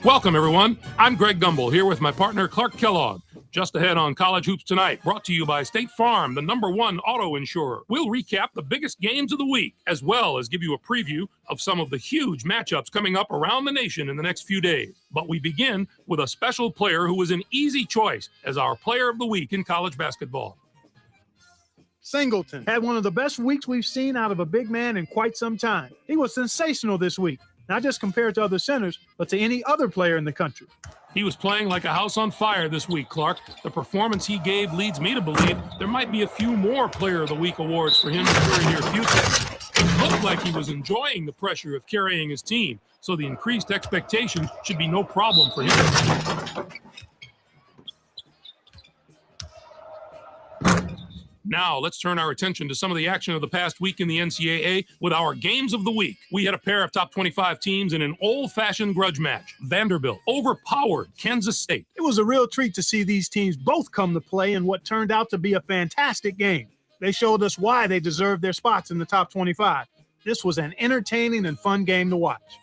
Welcome, everyone. I'm Greg Gumbel here with my partner, Clark Kellogg. Just ahead on College Hoops Tonight, brought to you by State Farm, the #1 auto insurer. We'll recap the biggest games of the week, as well as give you a preview of some of the huge matchups coming up around the nation in the next few days. But we begin with a special player who was an easy choice as our player of the week in college basketball. Singleton had one of the best weeks we've seen out of a big man in quite some time. He was sensational this week, not just compared to other centers, but to any other player in the country. He was playing like a house on fire this week, Clark. The performance he gave leads me to believe there might be a few more Player of the Week awards for him in the very near future. It looked like he was enjoying the pressure of carrying his team, so the increased expectation should be no problem for him. Now, let's turn our attention to some of the action of the past week in the NCAA with our games of the week. We had a pair of top 25 teams in an old-fashioned grudge match. Vanderbilt overpowered Kansas State. It was a real treat to see these teams both come to play in what turned out to be a fantastic game. They showed us why they deserved their spots in the top 25. This was an entertaining and fun game to watch.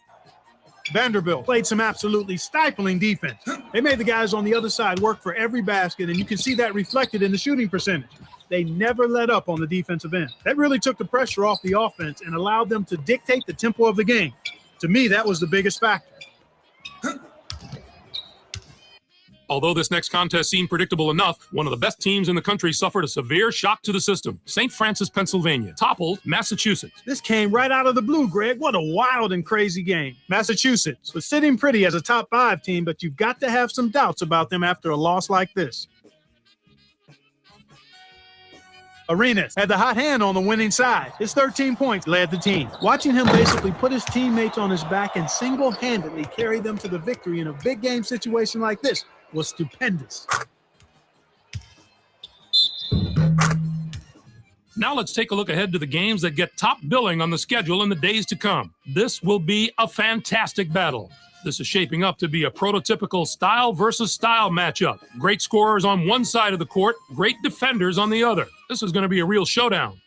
Vanderbilt played some absolutely stifling defense. They made the guys on the other side work for every basket, and you can see that reflected in the shooting percentage. They never let up on the defensive end. That really took the pressure off the offense and allowed them to dictate the tempo of the game. To me, that was the biggest factor. Although this next contest seemed predictable enough, one of the best teams in the country suffered a severe shock to the system. St. Francis, Pennsylvania, toppled Massachusetts. This came right out of the blue, Greg. What a wild and crazy game. Massachusetts was sitting pretty as a top 5 team, but you've got to have some doubts about them after a loss like this. Arenas had the hot hand on the winning side. His 13 points led the team. Watching him basically put his teammates on his back and single-handedly carry them to the victory in a big game situation like this was stupendous. Now let's take a look ahead to the games that get top billing on the schedule in the days to come. This will be a fantastic battle. This is shaping up to be a prototypical style versus style matchup. Great scorers on one side of the court, great defenders on the other. This is going to be a real showdown.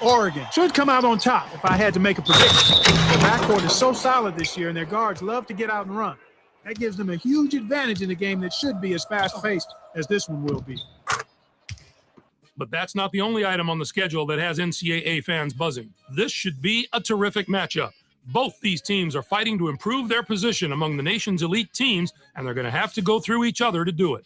Oregon should come out on top if I had to make a prediction. The backcourt is so solid this year, and their guards love to get out and run. That gives them a huge advantage in a game that should be as fast-paced as this one will be. But that's not the only item on the schedule that has NCAA fans buzzing. This should be a terrific matchup. Both these teams are fighting to improve their position among the nation's elite teams, and they're going to have to go through each other to do it.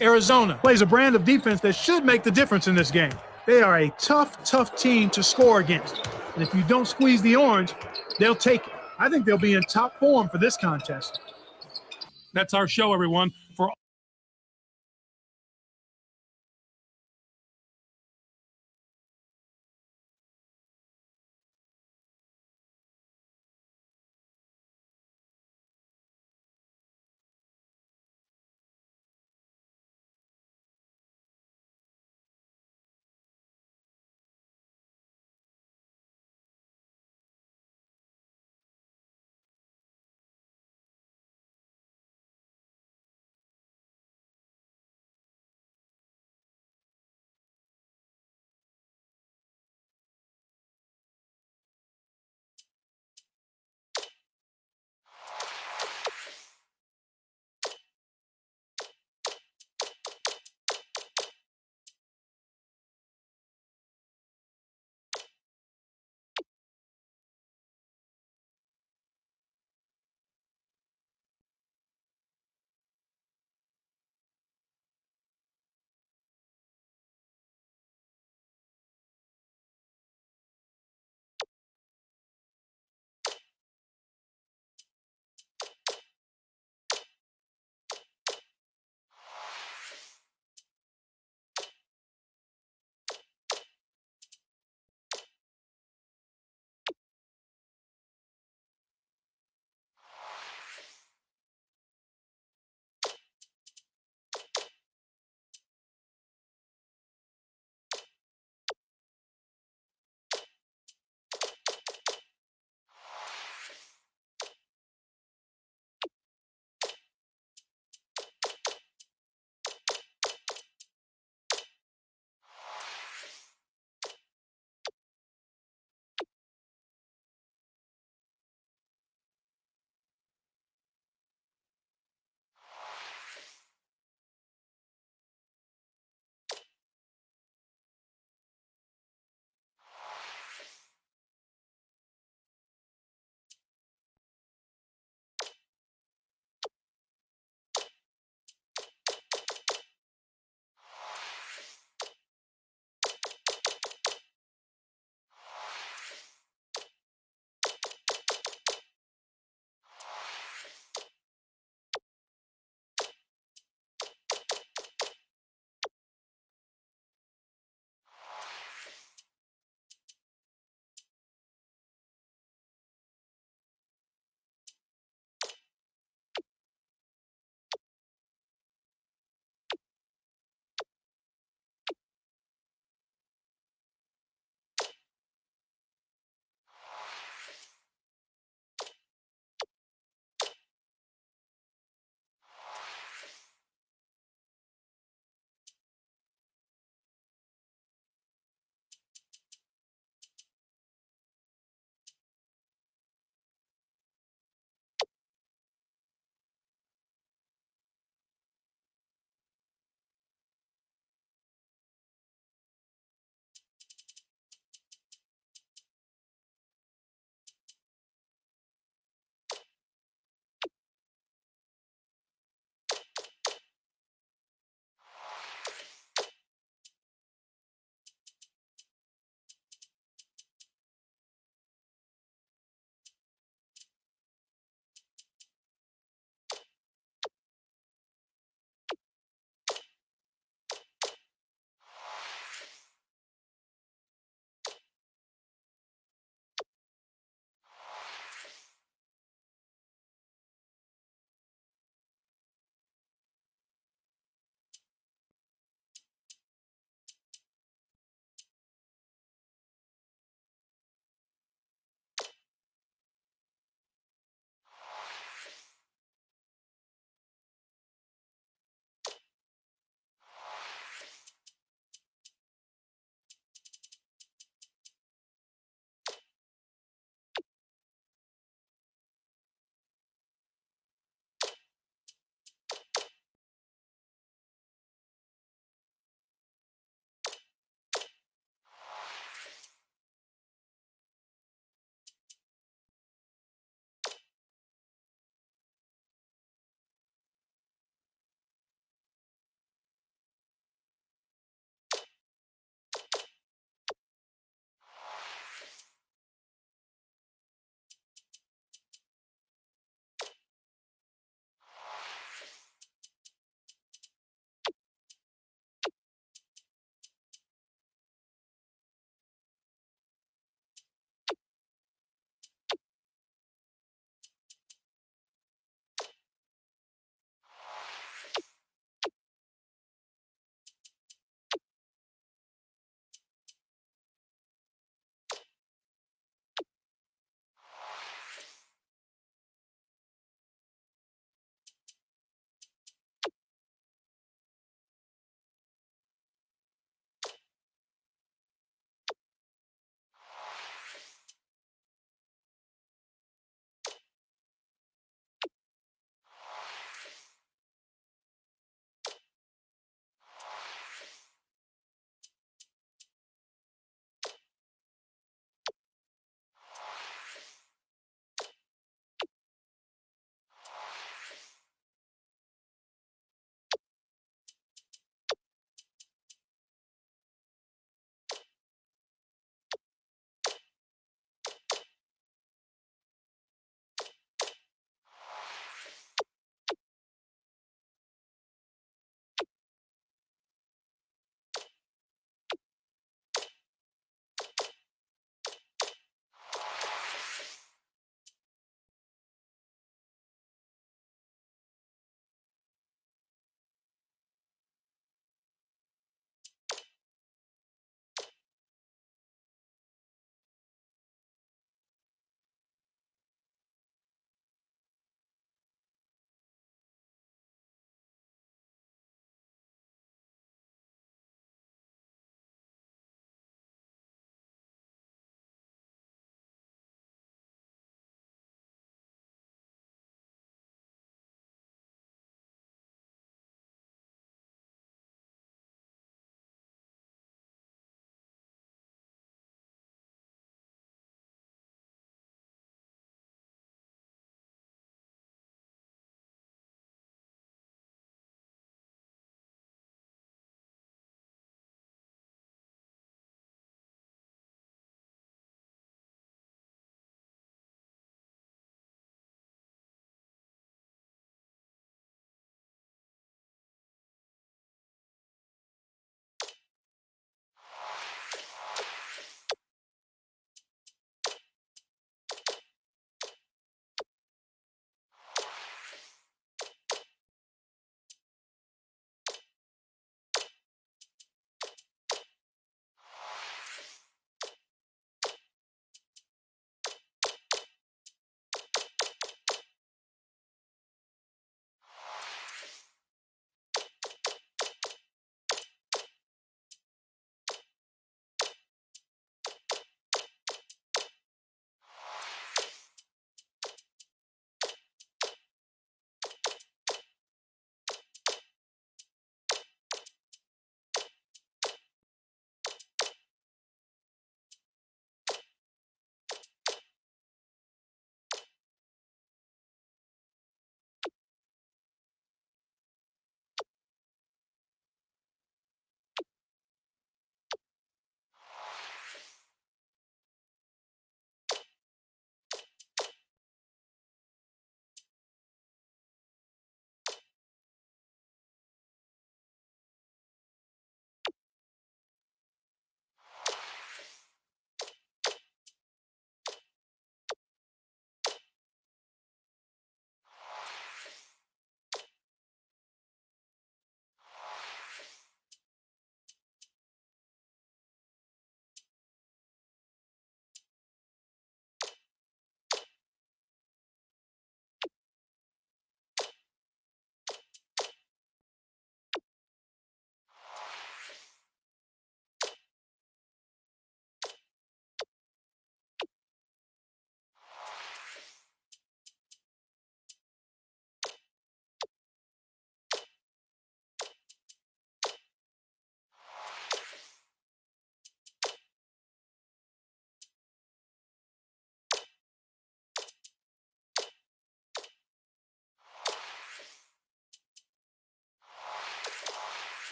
Arizona plays a brand of defense that should make the difference in this game. They are a tough team to score against. And if you don't squeeze the orange, they'll take it. I think they'll be in top form for this contest. That's our show, everyone. For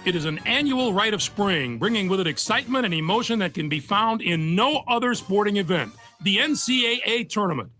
It is an annual rite of spring, bringing with it excitement and emotion that can be found in no other sporting event, the NCAA tournament.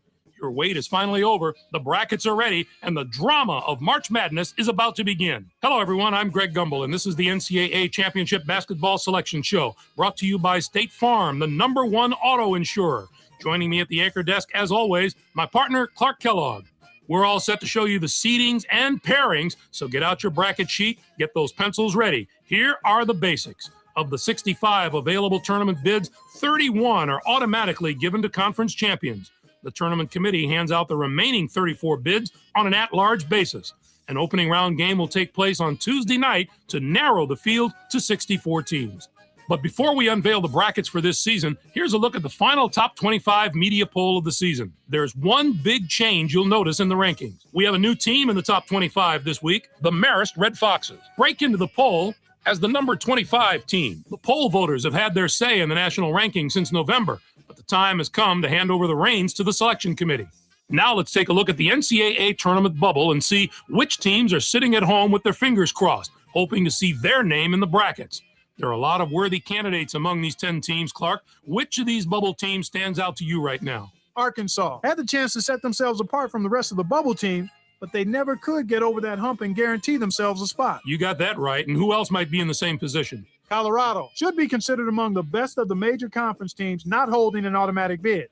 Your wait is finally over, the brackets are ready, and the drama of March Madness is about to begin. Hello, everyone. I'm Greg Gumbel, and this is the NCAA Championship Basketball Selection Show, brought to you by State Farm, the #1 auto insurer. Joining me at the anchor desk, as always, my partner, Clark Kellogg. We're all set to show you the seedings and pairings, so get out your bracket sheet, get those pencils ready. Here are the basics. Of the 65 available tournament bids, 31 are automatically given to conference champions. The tournament committee hands out the remaining 34 bids on an at-large basis. An opening round game will take place on Tuesday night to narrow the field to 64 teams. But before we unveil the brackets for this season, here's a look at the final top 25 media poll of the season. There's one big change you'll notice in the rankings. We have a new team in the top 25 this week, the Marist Red Foxes. Break into the poll as the number 25 team. The poll voters have had their say in the national ranking since November, but the time has come to hand over the reins to the selection committee. Now let's take a look at the NCAA tournament bubble and see which teams are sitting at home with their fingers crossed, hoping to see their name in the brackets. There are a lot of worthy candidates among these 10 teams, Clark. Which of these bubble teams stands out to you right now? Arkansas had the chance to set themselves apart from the rest of the bubble team, but they never could get over that hump and guarantee themselves a spot. You got that right. And who else might be in the same position? Colorado should be considered among the best of the major conference teams not holding an automatic bid.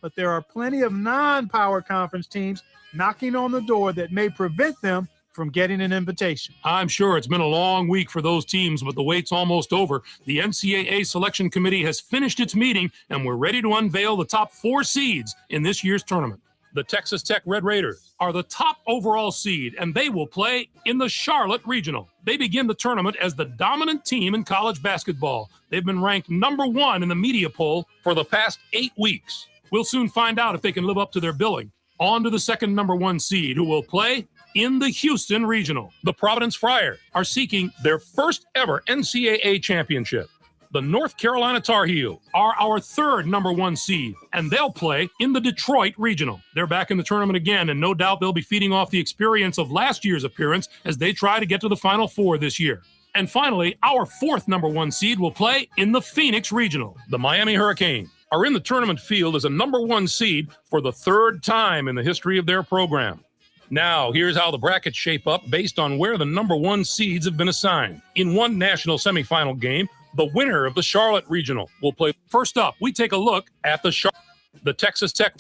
But there are plenty of non-power conference teams knocking on the door that may prevent them from getting an invitation. I'm sure it's been a long week for those teams, but the wait's almost over. The NCAA Selection Committee has finished its meeting, and we're ready to unveil the top 4 seeds in this year's tournament. The Texas Tech Red Raiders are the top overall seed, and they will play in the Charlotte Regional. They begin the tournament as the dominant team in college basketball. They've been ranked #1 in the media poll for the past 8 weeks. We'll soon find out if they can live up to their billing. On to the second #1 seed, who will play in the Houston Regional. The Providence Friars are seeking their first ever NCAA championship. The North Carolina Tar Heels are our third #1 seed, and they'll play in the Detroit Regional. They're back in the tournament again, and no doubt they'll be feeding off the experience of last year's appearance as they try to get to the Final Four this year. And finally, our fourth #1 seed will play in the Phoenix Regional. The Miami Hurricanes are in the tournament field as a #1 seed for the third time in the history of their program. Now, here's how the brackets shape up based on where the #1 seeds have been assigned. In one national semifinal game, the winner of the Charlotte Regional will play. First up, we take a look at the Texas Tech.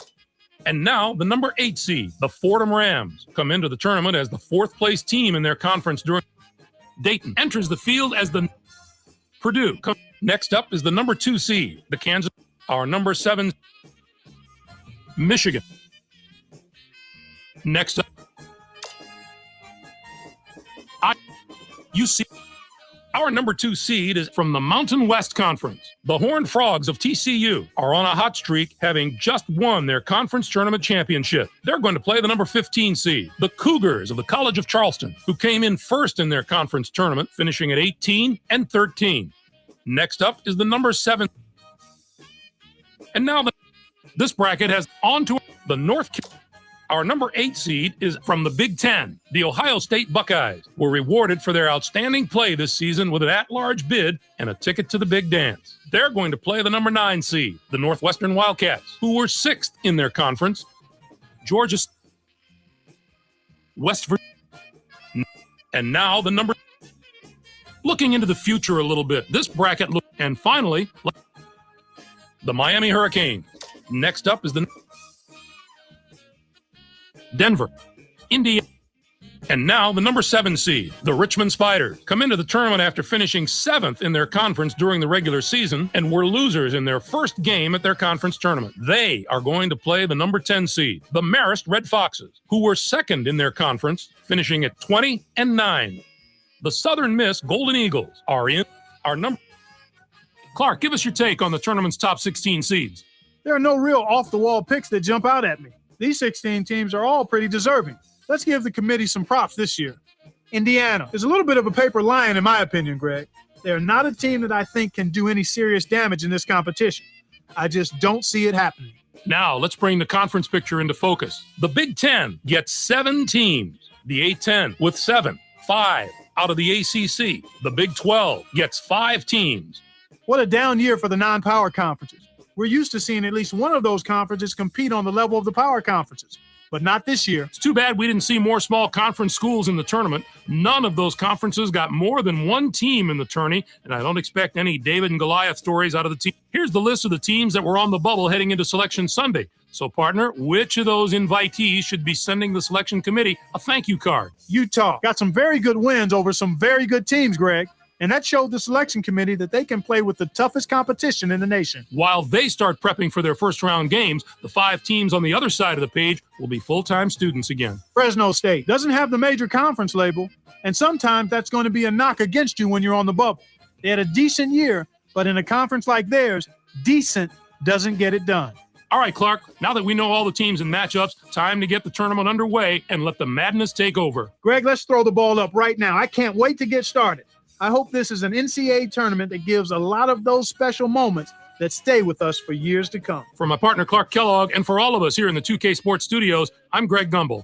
And now, the #8 seed, the Fordham Rams, come into the tournament as the 4th place team in their conference during. Dayton enters the field as the Purdue. Next up is the #2 seed, the Kansas. Our #7, Michigan. Next up, you see, our #2 seed is from the Mountain West Conference. The Horned Frogs of TCU are on a hot streak, having just won their conference tournament championship. They're going to play the #15 seed, the Cougars of the College of Charleston, who came in first in their conference tournament, finishing at 18-13. Next up is the #7. And now this bracket has on to the North Carolina. Our #8 seed is from the Big Ten. The Ohio State Buckeyes were rewarded for their outstanding play this season with an at-large bid and a ticket to the Big Dance. They're going to play the #9 seed, the Northwestern Wildcats, who were 6th in their conference. Georgia, West Virginia, and now the number. Looking into the future a little bit, this bracket and finally, the Miami Hurricanes. Next up is the Denver, Indiana, and now the #7 seed, the Richmond Spiders, come into the tournament after finishing 7th in their conference during the regular season and were losers in their first game at their conference tournament. They are going to play the #10 seed, the Marist Red Foxes, who were 2nd in their conference, finishing at 20-9. The Southern Miss Golden Eagles are in our number. Clark, give us your take on the tournament's top 16 seeds. There are no real off-the-wall picks that jump out at me. These 16 teams are all pretty deserving. Let's give the committee some props this year. Indiana is a little bit of a paper lion, in my opinion, Greg. They're not a team that I think can do any serious damage in this competition. I just don't see it happening. Now, let's bring the conference picture into focus. The Big Ten gets 7 teams. The A-10 with 7, 5, Out of the ACC, the Big 12 gets 5 teams. What a down year for the non-power conferences. We're used to seeing at least one of those conferences compete on the level of the power conferences, but not this year. It's too bad we didn't see more small conference schools in the tournament. None of those conferences got more than one team in the tourney, and I don't expect any David and Goliath stories out of the team. Here's the list of the teams that were on the bubble heading into Selection Sunday. So, partner, which of those invitees should be sending the selection committee a thank you card? Utah got some very good wins over some very good teams, Greg. And that showed the selection committee that they can play with the toughest competition in the nation. While they start prepping for their first-round games, the 5 teams on the other side of the page will be full-time students again. Fresno State doesn't have the major conference label, and sometimes that's going to be a knock against you when you're on the bubble. They had a decent year, but in a conference like theirs, decent doesn't get it done. All right, Clark, now that we know all the teams and matchups, time to get the tournament underway and let the madness take over. Greg, let's throw the ball up right now. I can't wait to get started. I hope this is an NCAA tournament that gives a lot of those special moments that stay with us for years to come. For my partner, Clark Kellogg, and for all of us here in the 2K Sports Studios, I'm Greg Gumbel.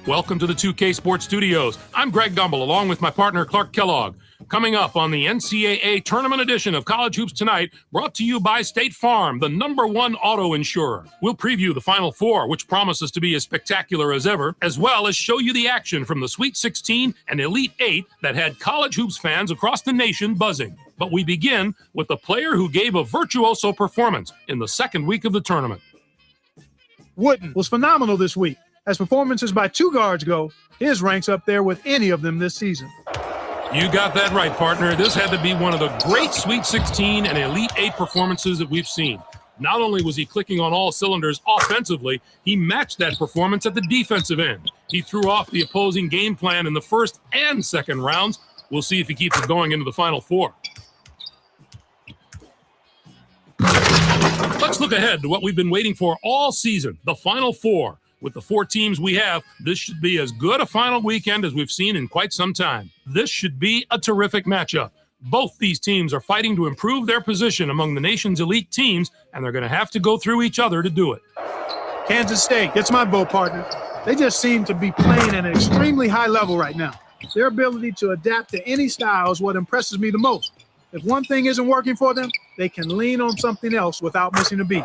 Welcome to the 2K Sports Studios. I'm Greg Gumbel, along with my partner Clark Kellogg. Coming up on the NCAA Tournament Edition of College Hoops Tonight, brought to you by State Farm, the #1 auto insurer. We'll preview the Final Four, which promises to be as spectacular as ever, as well as show you the action from the Sweet 16 and Elite 8 that had college hoops fans across the nation buzzing. But we begin with the player who gave a virtuoso performance in the second week of the tournament. Wooden was phenomenal this week. As performances by two guards go, his ranks up there with any of them this season. You got that right, partner. This had to be one of the great Sweet 16 and Elite 8 performances that we've seen. Not only was he clicking on all cylinders offensively, he matched that performance at the defensive end. He threw off the opposing game plan in the first and second rounds. We'll see if he keeps it going into the Final Four. Let's look ahead to what we've been waiting for all season, the Final Four. With the 4 teams we have, this should be as good a final weekend as we've seen in quite some time. This should be a terrific matchup. Both these teams are fighting to improve their position among the nation's elite teams, and they're going to have to go through each other to do it. Kansas State gets my vote, partner. They just seem to be playing at an extremely high level right now. Their ability to adapt to any style is what impresses me the most. If one thing isn't working for them, they can lean on something else without missing a beat.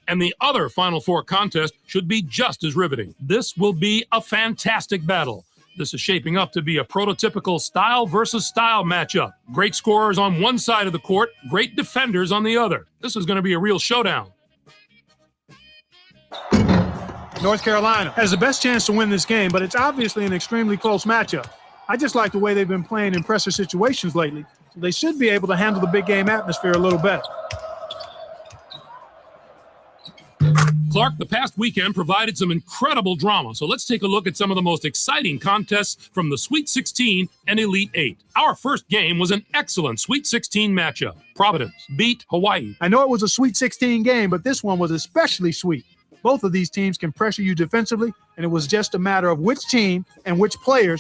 And the other Final Four contest should be just as riveting. This will be a fantastic battle. This is shaping up to be a prototypical style versus style matchup. Great scorers on one side of the court, great defenders on the other. This is going to be a real showdown. North Carolina has the best chance to win this game, but it's obviously an extremely close matchup. I just like the way they've been playing in pressure situations lately, so they should be able to handle the big game atmosphere a little better. Clark, the past weekend provided some incredible drama, so let's take a look at some of the most exciting contests from the Sweet 16 and Elite 8. Our first game was an excellent Sweet 16 matchup. Providence beat Hawaii. I know it was a Sweet 16 game, but this one was especially sweet. Both of these teams can pressure you defensively, and it was just a matter of which team and which players